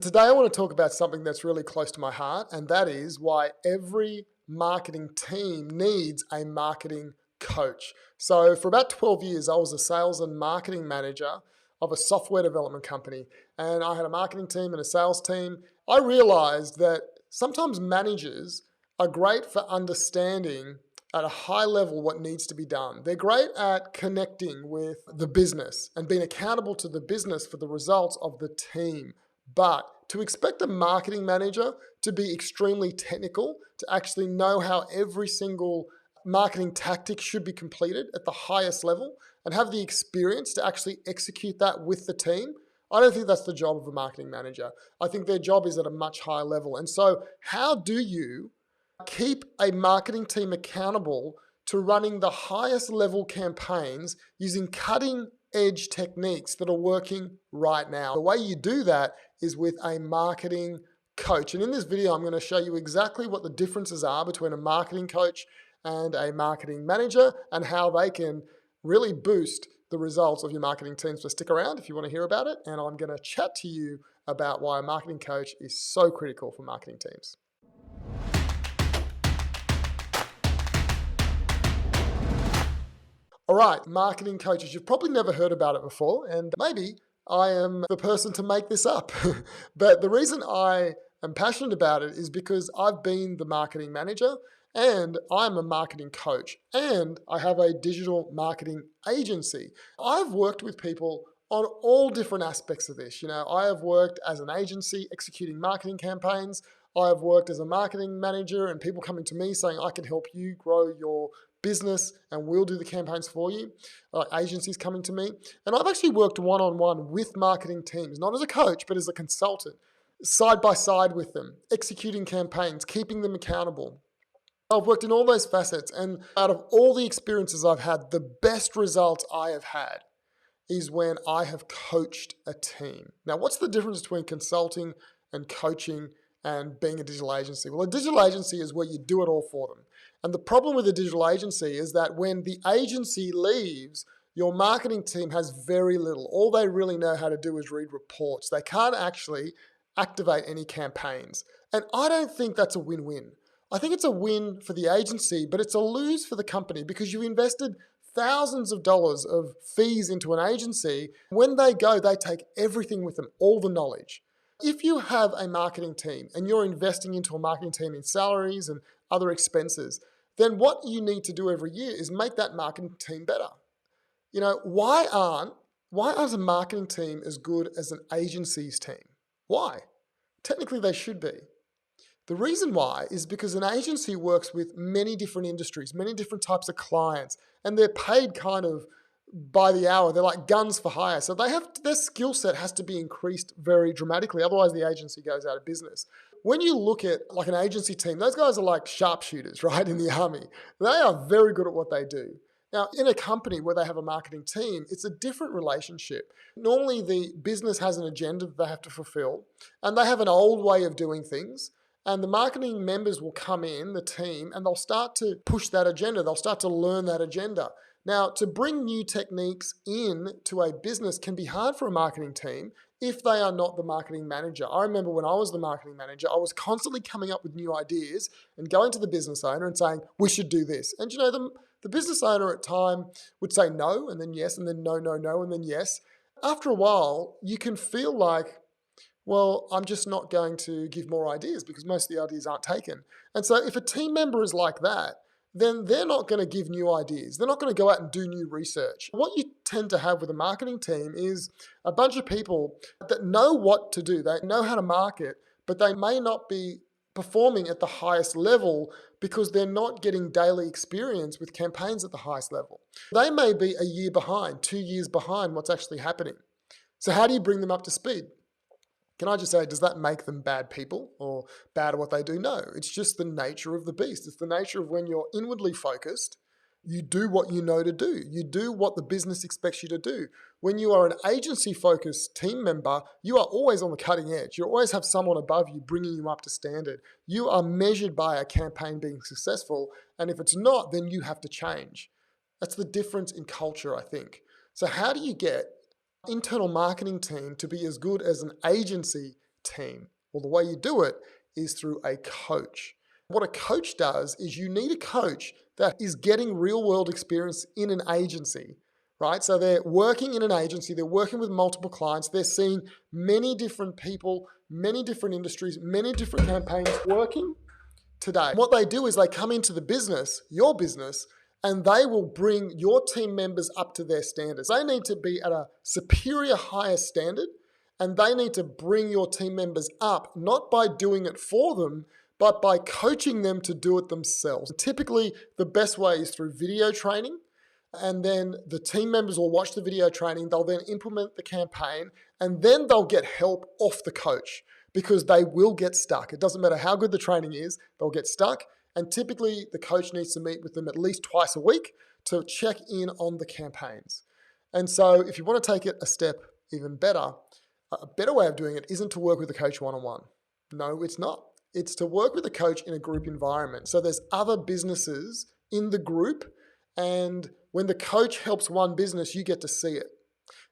Today, I want to talk about something that's really close to my heart, and that is why every marketing team needs a marketing coach. So, for about 12 years, I was a sales and marketing manager of a software development company, and I had a marketing team and a sales team. I realized that sometimes managers are great for understanding at a high level what needs to be done. They're great at connecting with the business and being accountable to the business for the results of the team. But to expect a marketing manager to be extremely technical, to actually know how every single marketing tactic should be completed at the highest level and have the experience to actually execute that with the team, I don't think that's the job of a marketing manager. I think their job is at a much higher level. And so, how do you keep a marketing team accountable to running the highest level campaigns using cutting edge techniques that are working right now? The way you do that is with a marketing coach. And in this video, I'm going to show you exactly what the differences are between a marketing coach and a marketing manager and how they can really boost the results of your marketing teams. So stick around if you want to hear about it. And I'm going to chat to you about why a marketing coach is so critical for marketing teams. All right, marketing coaches, you've probably never heard about it before, and maybe I am the person to make this up. But the reason I am passionate about it is because I've been the marketing manager and I'm a marketing coach and I have a digital marketing agency. I've worked with people on all different aspects of this. I have worked as an agency executing marketing campaigns. I have worked as a marketing manager and people coming to me saying, I can help you grow your business and we'll do the campaigns for you. Agencies coming to me. And I've actually worked one-on-one with marketing teams, not as a coach, but as a consultant, side by side with them, executing campaigns, keeping them accountable. I've worked in all those facets, and out of all the experiences I've had, the best results I have had is when I have coached a team. Now, what's the difference between consulting and coaching and being a digital agency? Well, a digital agency is where you do it all for them. And the problem with a digital agency is that when the agency leaves, your marketing team has very little. All they really know how to do is read reports. They can't actually activate any campaigns. And I don't think that's a win-win. I think it's a win for the agency, but it's a lose for the company because you invested thousands of dollars of fees into an agency. When they go, they take everything with them, all the knowledge. If you have a marketing team and you're investing into a marketing team in salaries and other expenses, then what you need to do every year is make that marketing team better. Why aren't a marketing team as good as an agency's team? Why? Technically, they should be. The reason why is because an agency works with many different industries, many different types of clients, and they're paid kind of by the hour. They're like guns for hire. So their skill set has to be increased very dramatically. Otherwise, the agency goes out of business. When you look at like an agency team, those guys are like sharpshooters, right, in the army. They are very good at what they do. Now, in a company where they have a marketing team, it's a different relationship. Normally, the business has an agenda that they have to fulfill, and they have an old way of doing things. And the marketing members will come in, the team, and they'll start to push that agenda. They'll start to learn that agenda. Now, to bring new techniques in to a business can be hard for a marketing team if they are not the marketing manager. I remember when I was the marketing manager, I was constantly coming up with new ideas and going to the business owner and saying, we should do this. And the business owner at time would say no, and then yes, and then no, no, no, and then yes. After a while, you can feel like, well, I'm just not going to give more ideas because most of the ideas aren't taken. And so if a team member is like that, then they're not going to give new ideas. They're not going to go out and do new research. What you tend to have with a marketing team is a bunch of people that know what to do. They know how to market, but they may not be performing at the highest level because they're not getting daily experience with campaigns at the highest level. They may be a year behind, 2 years behind what's actually happening. So how do you bring them up to speed? Can I just say, does that make them bad people or bad at what they do? No, it's just the nature of the beast. It's the nature of when you're inwardly focused, you do what you know to do. You do what the business expects you to do. When you are an agency-focused team member, you are always on the cutting edge. You always have someone above you bringing you up to standard. You are measured by a campaign being successful, and if it's not, then you have to change. That's the difference in culture, I think. So how do you get internal marketing team to be as good as an agency team? Well, the way you do it is through a coach. What a coach does is you need a coach that is getting real world experience in an agency, right? So they're working in an agency, they're working with multiple clients, they're seeing many different people, many different industries, many different campaigns working today. What they do is they come into the business, your business, and they will bring your team members up to their standards. They need to be at a superior, higher standard, and they need to bring your team members up, not by doing it for them, but by coaching them to do it themselves. Typically, the best way is through video training, and then the team members will watch the video training, they'll then implement the campaign, and then they'll get help off the coach because they will get stuck. It doesn't matter how good the training is, they'll get stuck. And typically the coach needs to meet with them at least twice a week to check in on the campaigns. And so if you want to take it a step even better, a better way of doing it isn't to work with the coach one-on-one. No, it's not. It's to work with a coach in a group environment. So there's other businesses in the group, and when the coach helps one business, you get to see it.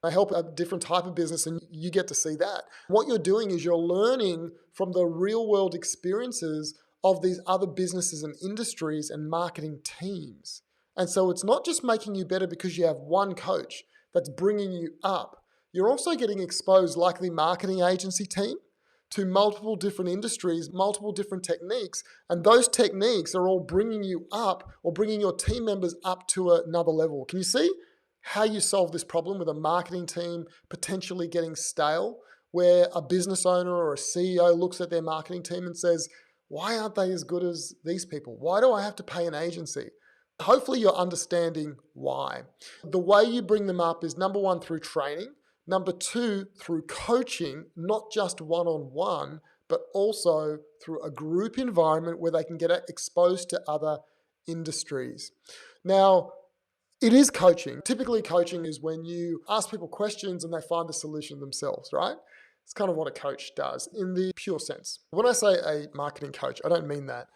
They help a different type of business and you get to see that. What you're doing is you're learning from the real world experiences of these other businesses and industries and marketing teams. And so it's not just making you better because you have one coach that's bringing you up. You're also getting exposed, like the marketing agency team, to multiple different industries, multiple different techniques, and those techniques are all bringing you up or bringing your team members up to another level. Can you see how you solve this problem with a marketing team potentially getting stale, where a business owner or a CEO looks at their marketing team and says, why aren't they as good as these people? Why do I have to pay an agency? Hopefully you're understanding why. The way you bring them up is number one, through training. Number two, through coaching, not just one-on-one, but also through a group environment where they can get exposed to other industries. Now, it is coaching. Typically, coaching is when you ask people questions and they find the solution themselves, right? It's kind of what a coach does in the pure sense. When I say a marketing coach, I don't mean that.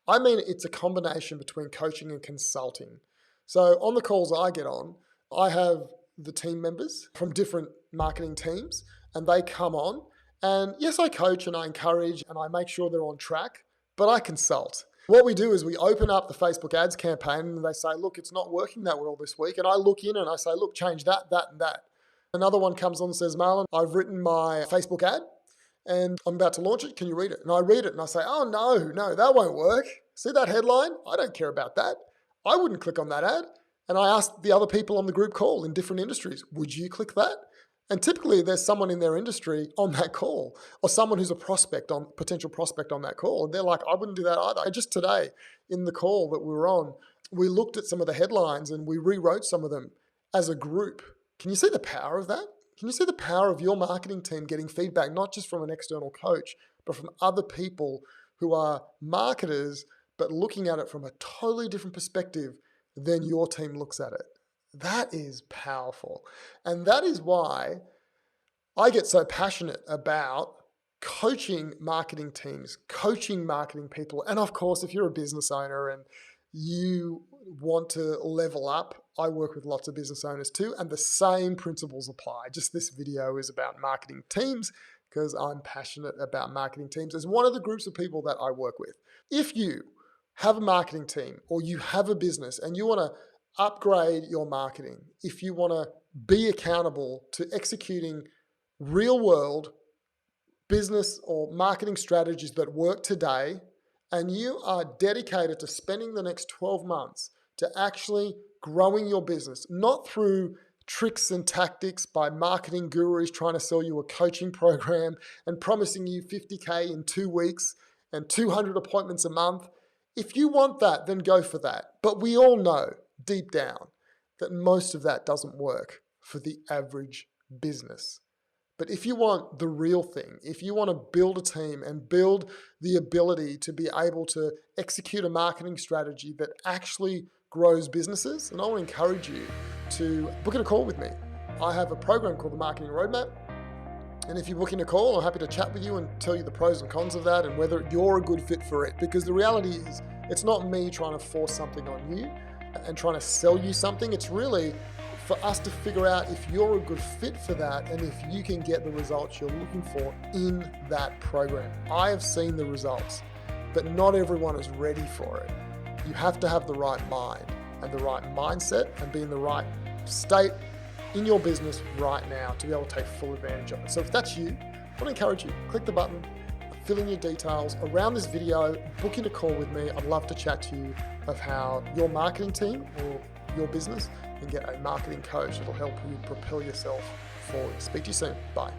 I mean it's a combination between coaching and consulting. So on the calls I get on, I have the team members from different marketing teams, and they come on. And yes, I coach and I encourage and I make sure they're on track, but I consult. What we do is we open up the Facebook ads campaign and they say, look, it's not working that well this week. And I look in and I say, look, change that, that, and that. Another one comes on and says, Marlon, I've written my Facebook ad and I'm about to launch it. Can you read it? And I read it and I say, oh, no, that won't work. See that headline? I don't care about that. I wouldn't click on that ad. And I asked the other people on the group call in different industries, would you click that? And typically there's someone in their industry on that call, or someone who's a potential prospect on that call. And they're like, I wouldn't do that either. And just today in the call that we were on, we looked at some of the headlines and we rewrote some of them as a group. Can you see the power of that? Can you see the power of your marketing team getting feedback, not just from an external coach, but from other people who are marketers, but looking at it from a totally different perspective than your team looks at it? That is powerful. And that is why I get so passionate about coaching marketing teams, coaching marketing people. And of course, if you're a business owner and you want to level up, I work with lots of business owners too, and the same principles apply. Just this video is about marketing teams because I'm passionate about marketing teams as one of the groups of people that I work with. If you have a marketing team or you have a business and you want to upgrade your marketing, if you want to be accountable to executing real world business or marketing strategies that work today, and you are dedicated to spending the next 12 months to actually growing your business, not through tricks and tactics by marketing gurus trying to sell you a coaching program and promising you 50K in 2 weeks and 200 appointments a month. If you want that, then go for that. But we all know deep down that most of that doesn't work for the average business. But if you want the real thing, if you want to build a team and build the ability to be able to execute a marketing strategy that actually grows businesses, and I want to encourage you to book in a call with me. I have a program called the Marketing Roadmap. And if you book in a call, I'm happy to chat with you and tell you the pros and cons of that and whether you're a good fit for it. Because the reality is, it's not me trying to force something on you and trying to sell you something. It's really for us to figure out if you're a good fit for that and if you can get the results you're looking for in that program. I have seen the results, but not everyone is ready for it. You have to have the right mind and the right mindset and be in the right state in your business right now to be able to take full advantage of it. So if that's you, I want to encourage you, click the button, fill in your details around this video, book in a call with me. I'd love to chat to you of how your marketing team or your business can get a marketing coach that'll help you propel yourself forward. Speak to you soon. Bye.